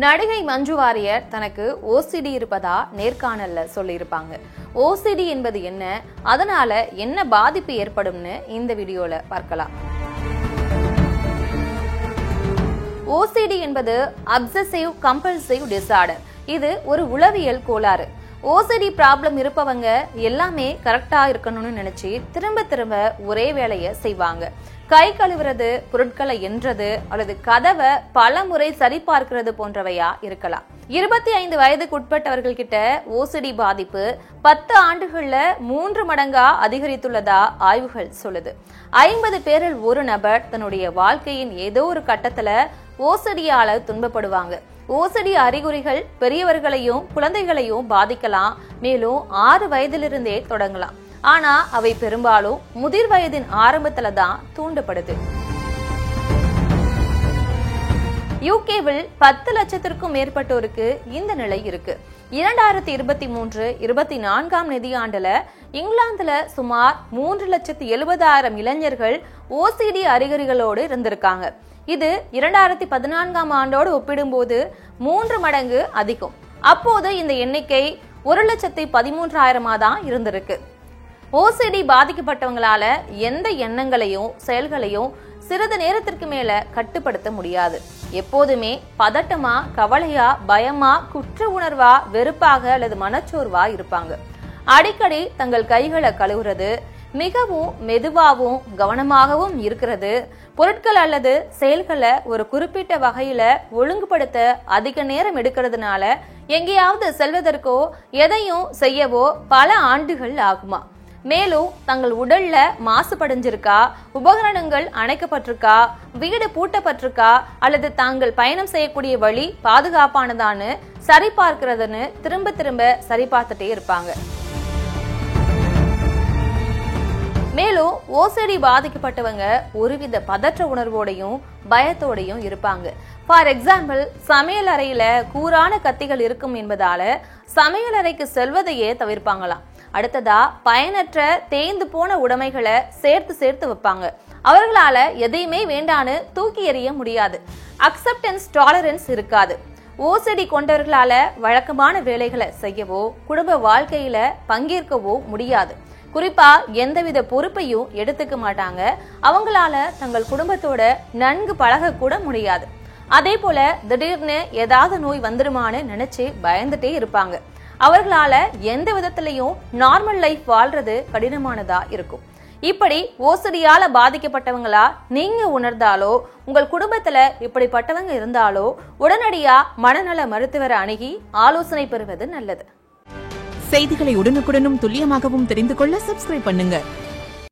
நடிகை மஞ்சு வாரியர் தனக்கு ஓசிடி இருப்பதா நேர்காணல்ல சொல்லியிருப்பாங்க. ஓசிடி என்பது என்ன, அதனால என்ன பாதிப்பு ஏற்படும்னு இந்த வீடியோல பார்க்கலாம். ஓசிடி என்பது அப்சசிவ் கம்பல்சிவ் டிசார்டர். இது ஒரு உளவியல் கோளாறு. ஓசிடி ப்ராப்ளம் இருப்பவங்க எல்லாமே கரெக்டா இருக்கணும்னு நினைச்சு திரும்ப திரும்ப ஒரே வேலையை செய்வாங்க. கை கழுவுறது, பொருட்களை எண்றது அல்லது கதவை பல முறை சரி பார்க்கிறது போன்றவையா இருக்கலாம். 25 வயதுக்கு உட்பட்டவர்கள் கிட்ட ஓசிடி பாதிப்பு 10 ஆண்டுகள்ல 3 மடங்கா அதிகரித்துள்ளதா ஆய்வுகள் சொல்லுது. 50 பேரில் ஒரு நபர் தன்னுடைய வாழ்க்கையின் ஏதோ ஒரு கட்டத்துல ஓசிடியால துன்பப்படுவாங்க. ஓசிடி அறிகுறிகள் பெரியவர்களையும் குழந்தைகளையும் பாதிக்கலாம். மேலும் 6 வயதிலிருந்தே தொடங்கலாம். ஆனா அவை பெரும்பாலும் முதிர் வயதின் ஆரம்பத்துல தான் தூண்டப்படுது. யூகேவில் 10 லட்சத்திற்கும் மேற்பட்டோருக்கு இந்த நிலை இருக்கு. 2023-24 நிதியாண்டுல இங்கிலாந்துல சுமார் 3,70,000 இளைஞர்கள் ஓசிடி அறிகுறிகளோடு இருந்திருக்காங்க. இது 2014 ஆண்டோடு ஒப்பிடும்போது 3 மடங்கு அதிகம். அப்போது இந்த எண்ணிக்கை 1,13,000 தான் இருந்திருக்கு. ஓசிடி பாதிக்கப்பட்டவங்களால எந்த எண்ணங்களையும் செயல்களையும் சிறிது நேரத்திற்கு மேல கட்டுப்படுத்த முடியாது. எப்போதுமே பதட்டமா, கவலையா, பயமா, குற்ற உணர்வா, வெறுப்பாக அல்லது மனச்சோர்வா இருப்பாங்க. அடிக்கடி தங்கள் கைகளை கழுவுறது, மிகவும் மெதுவாகவும் கவனமாகவும் இருக்கிறது, பொருட்கள் அல்லது செயல்களை ஒரு குறிப்பிட்ட வகையில ஒழுங்குபடுத்த அதிக நேரம் எடுக்கிறதுனால எங்கேயாவது செல்வதற்கோ எதையும் செய்யவோ பல ஆண்டுகள் ஆகுமா. மேலும் தங்கள் உடல்ல மாசுபடைஞ்சிருக்கா, உபகரணங்கள் அணைக்கப்பட்டிருக்கா, வீடு பூட்டப்பட்டிருக்கா அல்லது தாங்கள் பயணம் செய்யக்கூடிய வழி பாதுகாப்பானதான்னு சரி பார்க்கிறதுன்னு திரும்ப திரும்ப சரி பார்த்துட்டே இருப்பாங்க. மேலும் ஓசிடி பாதிக்கப்பட்டவங்க ஒருவித பதற்ற உணர்வோடையும் பயத்தோடையும் இருப்பாங்க. ஃபார் எக்ஸாம்பிள், சமையல் அறையில கூரான கத்திகள் இருக்கும் என்பதால சமையல் அறைக்கு செல்வதையே தவிர்ப்பாங்களாம். அடுத்ததா, பயனற்ற தேய்ந்து போன உடைமைகளை சேர்த்து வைப்பாங்க. அவர்களால எதையுமே வேண்டான்னு தூக்கி எறிய முடியாது. அக்செப்டன்ஸ் டாலரன்ஸ் இருக்காது. ஓசிடி கொண்டவர்களால வழக்கமான வேலைகளை செய்யவோ குடும்ப வாழ்க்கையில பங்கேற்கவோ முடியாது. குறிப்பா எந்தவித பொறுப்பையும் எடுத்துக்க மாட்டாங்க. அவங்களால தங்கள் குடும்பத்தோட நன்கு பழக கூட முடியாது. அதே போல திடீர்னு ஏதாவது நோய் வந்துருமான்னு நினைச்சு பயந்துட்டே இருப்பாங்க. அவர்களால எந்த விதத்திலையும் நார்மல் லைஃப் வாழ்றது கடினமானதா இருக்கும். இப்படி ஓசிடியால பாதிக்கப்பட்டவங்களா நீங்க உணர்ந்தாலோ, உங்கள் குடும்பத்துல இப்படிப்பட்டவங்க இருந்தாலோ உடனடியா மனநல மருத்துவரை அணுகி ஆலோசனை பெறுவது நல்லது. செய்திகளை உடனுக்குடனும் துல்லியமாகவும் தெரிந்து கொள்ள சப்ஸ்கிரைப் பண்ணுங்க.